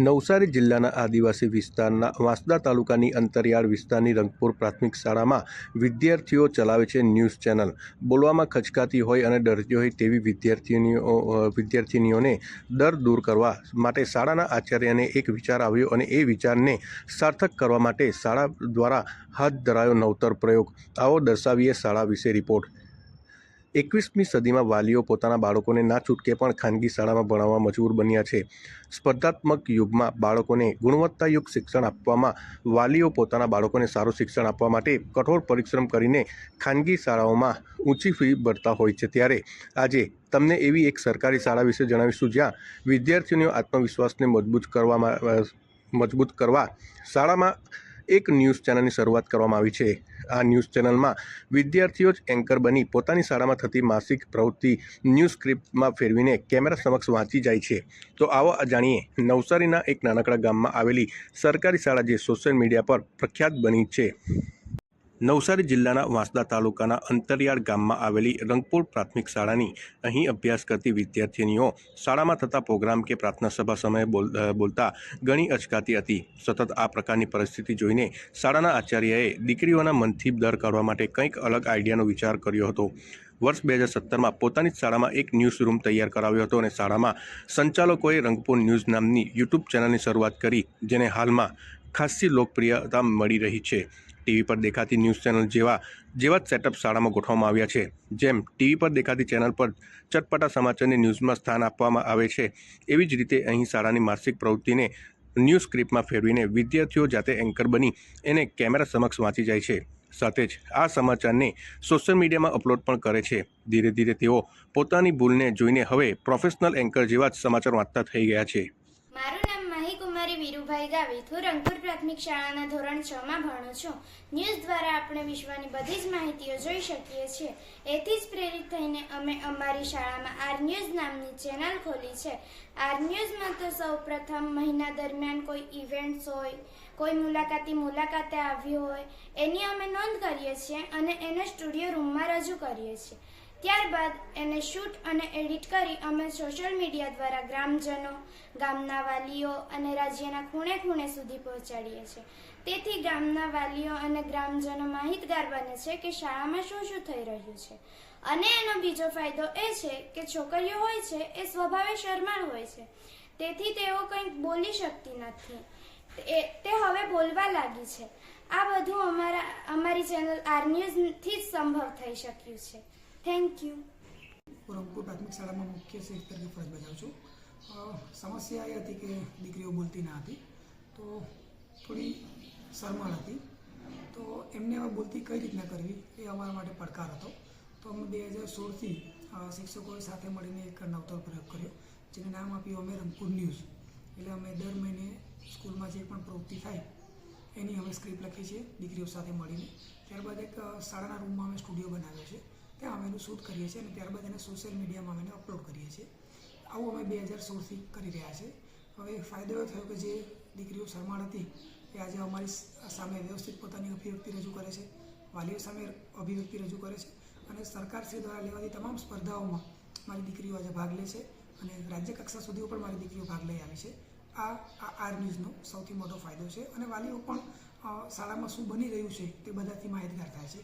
નવસારી જિલ્લાના આદિવાસી વિસ્તારના વાંસદા તાલુકાની અંતરિયાળ વિસ્તારની રંગપુર પ્રાથમિક શાળામાં વિદ્યાર્થીઓ ચલાવે છે ન્યૂઝ ચેનલ। બોલવામાં ખચકાતી હોય અને ડરતી હોય તેવી વિદ્યાર્થીનીઓને ડર દૂર કરવા માટે શાળાના આચાર્યને એક વિચાર આવ્યો અને એ વિચારને સાર્થક કરવા માટે શાળા દ્વારા હાથ ધરાયો નવતર પ્રયોગ। આવો દર્શાવીએ શાળા વિશે રિપોર્ટ। 21મી સદીમાં વાલીઓ પોતાના બાળકોને ના છૂટકે પણ ખાનગી શાળામાં ભણાવવા મજબૂર બન્યા છે। સ્પર્ધાત્મક યુગમાં બાળકોને ગુણવત્તાયુક્ત શિક્ષણ આપવામાં વાલીઓ પોતાના બાળકોને સારું શિક્ષણ આપવા માટે કઠોર પરિશ્રમ કરીને ખાનગી શાળાઓમાં ઊંચી ફી ભરતા હોય છે। ત્યારે આજે તમને એવી એક સરકારી શાળા વિશે જણાવીશું જ્યાં વિદ્યાર્થીઓના આત્મવિશ્વાસને મજબૂત કરવા શાળામાં એક ન્યૂઝ ચેનલની શરૂઆત કરવામાં આવી છે। આ ન્યૂઝ ચેનલમાં વિદ્યાર્થીઓ જ એન્કર બની પોતાની શાળામાં થતી માસિક પ્રવૃત્તિ ન્યૂઝ સ્ક્રિપ્ટમાં ફેરવીને કેમેરા સમક્ષ વાંચી જાય છે। તો આવો જાણીએ નવસારીના એક નાનકડા ગામમાં આવેલી સરકારી શાળા જે સોશિયલ મીડિયા પર પ્રખ્યાત બની છે। નવસારી જિલ્લાના વાંસદા તાલુકાના અંતરિયાળ ગામમાં આવેલી રંગપુર પ્રાથમિક શાળાની અહીં અભ્યાસ કરતી વિદ્યાર્થીનીઓ શાળામાં થતા પ્રોગ્રામ કે પ્રાર્થના સભા સમયે બોલતા ઘણી અચકાતી હતી। સતત આ પ્રકારની પરિસ્થિતિ જોઈને શાળાના આચાર્યએ દીકરીઓના મનથી ડર કાઢવા માટે કંઈક અલગ આઈડિયાનો વિચાર કર્યો હતો। વર્ષ 2017માં પોતાની જ શાળામાં એક ન્યૂઝ રૂમ તૈયાર કરાવ્યો હતો અને શાળામાં સંચાલકોએ રંગપુર ન્યૂઝ નામની યુટ્યુબ ચેનલની શરૂઆત કરી, જેને હાલમાં ખાસ્સી લોકપ્રિયતા મળી રહી છે। ટીવી પર દેખાતી ન્યૂઝ ચેનલ જેવા જ સેટઅપ શાળામાં ગોઠવવામાં આવ્યા છે। જેમ ટીવી પર દેખાતી ચેનલ પર ચટપટા સમાચારને ન્યૂઝમાં સ્થાન આપવામાં આવે છે, એવી જ રીતે અહીં શાળાની માસિક પ્રવૃત્તિને ન્યૂઝ સ્ક્રિપ્ટમાં ફેરવીને વિદ્યાર્થીઓ જાતે એન્કર બની એને કેમેરા સમક્ષ વાંચી જાય છે। સાથે જ આ સમાચારને સોશિયલ મીડિયામાં અપલોડ પણ કરે છે। ધીરે ધીરે તેઓ પોતાની ભૂલને જોઈને હવે પ્રોફેશનલ એન્કર જેવા જ સમાચાર વાંચતા થઈ ગયા છે। મારું નામ માહી કુમારી વીરુભાઈ ગાવિત। હું રંગપુર પ્રાથમિક શાળાના ધોરણ 6માં ભણું છું। ન્યૂઝ દ્વારા આપણે વિશ્વની બધી જ માહિતીઓ જોઈ શકીએ છીએ। એથી જ પ્રેરિત થઈને અમે અમારી શાળામાં આર ન્યૂઝ નામની ચેનલ ખોલી છે। આર ન્યૂઝમાં તો સૌ પ્રથમ મહિના દરમિયાન કોઈ ઇવેન્ટ્સ હોય, કોઈ મુલાકાતે આવ્યું હોય, એની અમે નોંધ કરીએ છીએ અને એને સ્ટુડિયો રૂમમાં રજૂ કરીએ છીએ। ત્યારબાદ એને શૂટ અને એડિટ કરી અમે સોશિયલ મીડિયા દ્વારા ગ્રામજનો, ગામના વાલીઓ અને રાજ્યના ખૂણે ખૂણે સુધી પહોંચાડીએ છીએ। તેથી ગામના વાલીઓ અને ગ્રામજનો માહિતગાર બને છે કે શાળામાં શું શું થઈ રહ્યું છે। અને એનો બીજો ફાયદો એ છે કે છોકરીઓ હોય છે એ સ્વભાવે શરમાળ હોય છે, તેથી તેઓ કંઈક બોલી શકતી નથી, તે હવે બોલવા લાગી છે। આ બધું અમારી ચેનલ આર ન્યૂઝથી જ સંભવ થઈ શક્યું છે। Thank you. રંગપુર પ્રાથમિક શાળામાં મુખ્ય શિક્ષક તરીકે ફરજ બજાવું છું। સમસ્યા એ હતી કે દીકરીઓ બોલતી ના હતી, તો થોડી શરમાળ હતી, તો એમને હવે બોલતી કઈ રીતના કરવી એ અમારા માટે પડકાર હતો। તો અમે 2016થી શિક્ષકો સાથે મળીને એક નવતર પ્રયોગ કર્યો, જેને નામ આપ્યું અમે રંગપુર ન્યૂઝ। એટલે અમે દર મહિને સ્કૂલમાં જે પણ પ્રવૃત્તિ થાય એની અમે સ્ક્રિપ્ટ લખીએ છીએ દીકરીઓ સાથે મળીને। ત્યારબાદ એક શાળાના રૂમમાં અમે સ્ટુડિયો બનાવ્યો છે, ત્યાં અમે એનું શૂટ કરીએ છીએ અને ત્યારબાદ એને સોશિયલ મીડિયામાં અમે અપલોડ કરીએ છીએ। આવું અમે 2016થી કરી રહ્યા છે। હવે ફાયદો એ થયો કે જે દીકરીઓ શરમાળ હતી એ આજે અમારી સામે વ્યવસ્થિત પોતાની અભિવ્યક્તિ રજૂ કરે છે, વાલીઓ સામે અભિવ્યક્તિ રજૂ કરે છે અને સરકારશ્રી દ્વારા લેવાતી તમામ સ્પર્ધાઓમાં મારી દીકરીઓ આજે ભાગ લે છે અને રાજ્ય કક્ષા સુધી પણ મારી દીકરીઓ ભાગ લઈ આવી છે। આ આર ન્યૂઝનો સૌથી મોટો ફાયદો છે અને વાલીઓ પણ શાળામાં શું બની રહ્યું છે તે બધાથી માહિતગાર થાય છે।